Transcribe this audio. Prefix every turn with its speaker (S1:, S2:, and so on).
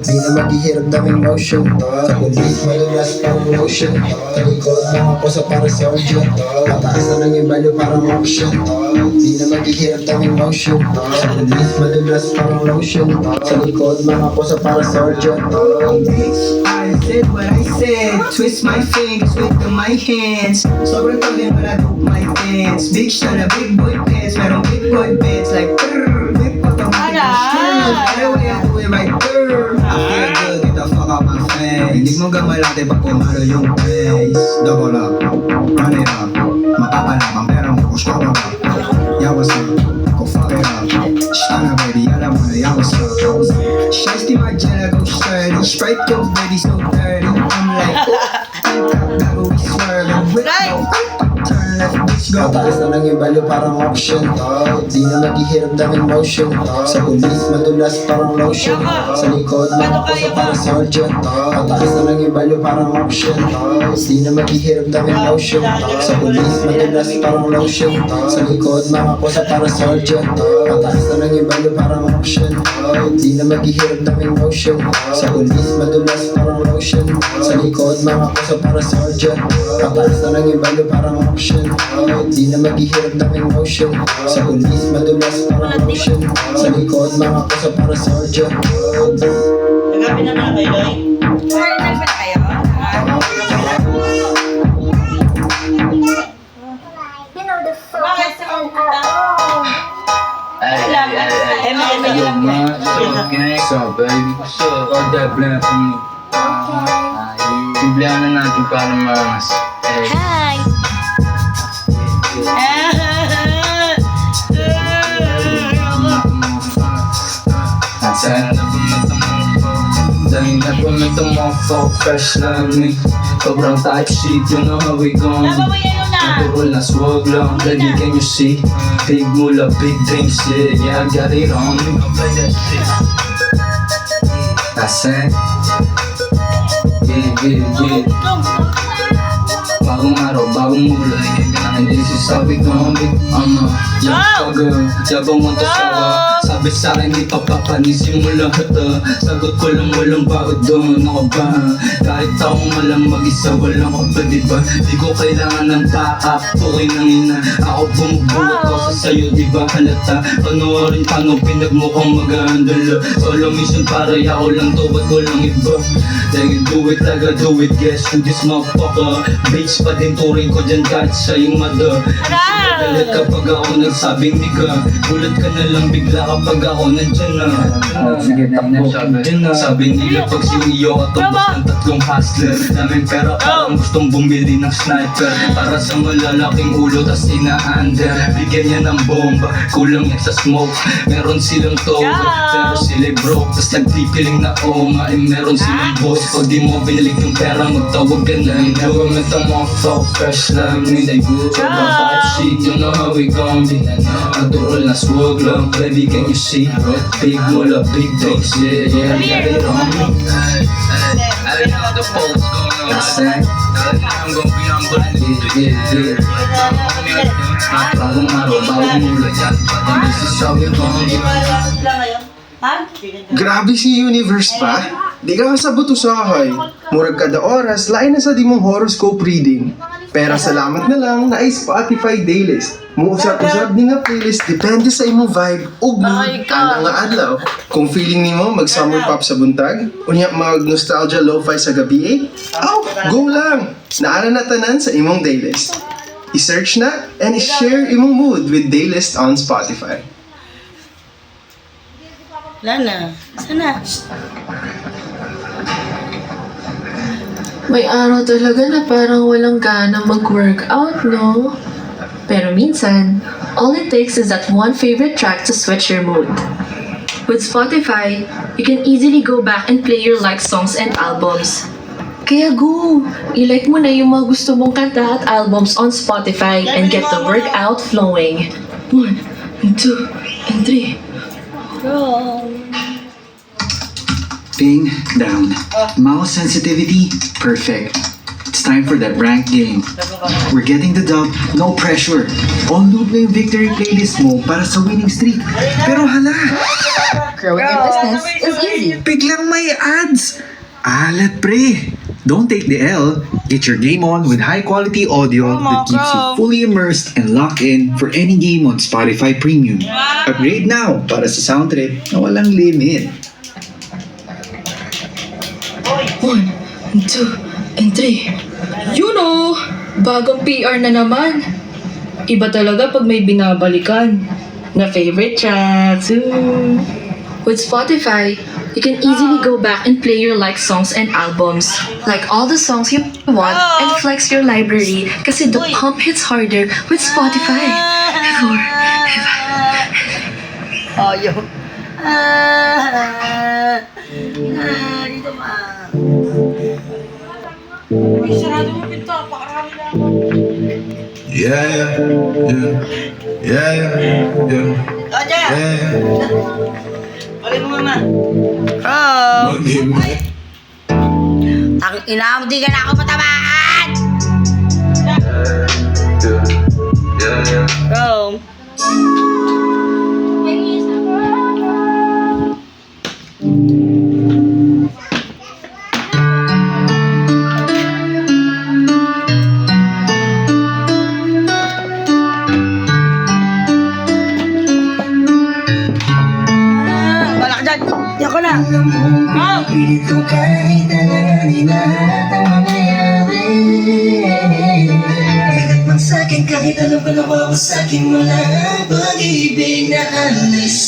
S1: Di na maghihirap daming motion, sa kulit malulas parang lotion, sa likod mga pusa para surgeon, mataas na lang yung value parang auction. Di na maghihirap daming motion, sa kulit malulas parang lotion, sa likod mga pusa para surgeon.
S2: I said what I said, twist my fingers with my hands. Sobrang tawin when I do my dance. Big shot na big boy pants, merong big boy pants like whip up the way I do it right there. I feel good, get the fuck out my face. Hindi mo gamalate pag pumalo yung face. Double up, run it up, mapapalabang pero push ko up. Yeah, what's up? Go fuck it up. Shana baby, alam mo na, yeah, what's up? Shiesty Margiela go shirty, Sprite go ready so dirty. I'm like, gago we swerving with no turn left, bitch go.
S1: Mataas na lang yung value parang auction, di na maghihirap daming motion, sa pulis madulas parang lotion, sa likod mga pusa para surgeon. Mataas na lang yung value parang auction, di na maghihirap daming motion, sa pulis madulas parang lotion, sa likod mga pusa para surgeon. Mataas na lang yung value parang auction, di na maghihirap daming motion, sa pulis madulas parang lotion, sa likod mga pusa para surgeon. Mataas na lang yung value parang auction, di na maghihirap daming motion, sa pulis madulas parang lotion, sa likod mga pusa para surgeon.
S3: Nagapin na naman kayo, Loy.
S4: Nag-vlog ba kayo?
S5: You know the song.
S3: Bakit sa kumputa?
S6: Ayun nga, what's up, baby? What's up? All that bland for me. Bibigyan na natin para marangas.
S4: Hi!
S6: Sana na bumata mo ko. Dahil na bumata mo ko, fresh lang me. Sobrang type shit, you know how we gon'
S3: Tama mo yan na.
S6: Natural na swag lang, baby, can you see? Big mula, big dream shit, yeah, I got it on me. I sang. Yeah. Bagong araw, bagong mula, and this is how we gon' be. Young struggle, yabang mo to sawa. Sabi sa'kin di pa papanisin mo lahat Sagot ko lang walang baod doon ako ba? Kahit akong malang mag-isa walang ako ba diba? Di ko kailangan ng backup, okay lang ina. Ako bumubuhat ko sa sayo diba halata? Panoorin paano pinagmukhang mag-handle. Solo mission para ako lang to at walang iba. Then do it like I do it, guess who this motherfucker? Bitch pa din turing ko dyan kahit siya yung mother. Galit kapag ako nagsabing di ka. Gulat ka na lang bigla kapag ako nandyan na. Dyan na. Sabi nila pag siniyo ka tubos ng tatlong hustler. Daming pera parang gustong bumili ng sniper. Para sa malalaking ulo tas ina-under. Bigyan niya ng bomba, kulang yan sa smoke. Meron silang toga, pero sila broke. Tas nagpipiling na oma, meron silang boss. Pag di mo binilig yung pera, magtawag ka na. Gawin mo mo fuck fresh lang. Hindi good, sobrang type shit. You know how we gon' be. Natural na swag lang, baby, can you see? Big mula, big drinks, yeah, got it on me. I know the folks going on. I'm gon' be on yeah. Bagong araw, bagong mula yan. And this is how we gon' be.
S7: Grabe si Universe pa. Di ka kasabot usahay. Murag kada oras, lain na sa di mong horoscope reading. Pero salamat na lang na ay Spotify Daylist. Muusap-usap din nga playlist depende sa imong vibe ug mood ana nga adlaw. Kung feeling nimo mag summer pop sa buntag, unya mag nostalgia lo-fi sa gabi go lang. Naara na tanan sa imong Daylist. I-search na and i-share imong mood with Daylist on Spotify.
S3: Lana, sana.
S8: May araw talaga na parang walang gana mag-workout, no? Pero minsan, all it takes is that one favorite track to switch your mood. With Spotify, you can easily go back and play your liked songs and albums. Kaya go! I-like mo na yung mga gusto mong kanta at albums on Spotify and get the workout flowing. 1, 2, and 3.
S9: Ping down. Mouse sensitivity perfect. It's time for that ranked game. We're getting the dub, no pressure. On loop na yung victory playlist mo para sa winning streak. Pero hala,
S8: growing your business is easy.
S9: Biglang may ads! Alat pre! Don't take the L. Get your game on with high-quality audio that keeps you fully immersed and locked in for any game on Spotify Premium. Upgrade now para sa sound trip na walang limit.
S8: 1, 2, and 3. You know, bagong PR na naman. Iba talaga pag may binabalikan na favorite tracks. Ooh. With Spotify, you can easily go back and play your liked songs and albums. Like all the songs you want and flex your library kasi the pump hits harder with Spotify. Before,
S3: Ayaw. Dito ma. Uy, sarado mo pinto. Pakarami na ako. Pagay mo mama. Ang ina mo, di ka na ako matamaan! Go! Balak dyan! Di ako na! Go!
S2: Pilit ko kahit alanganin lahat ang mangyayari. Bigat man sa'kin kahit alam ko na ako sa'kin wala ang pag-ibig na alis.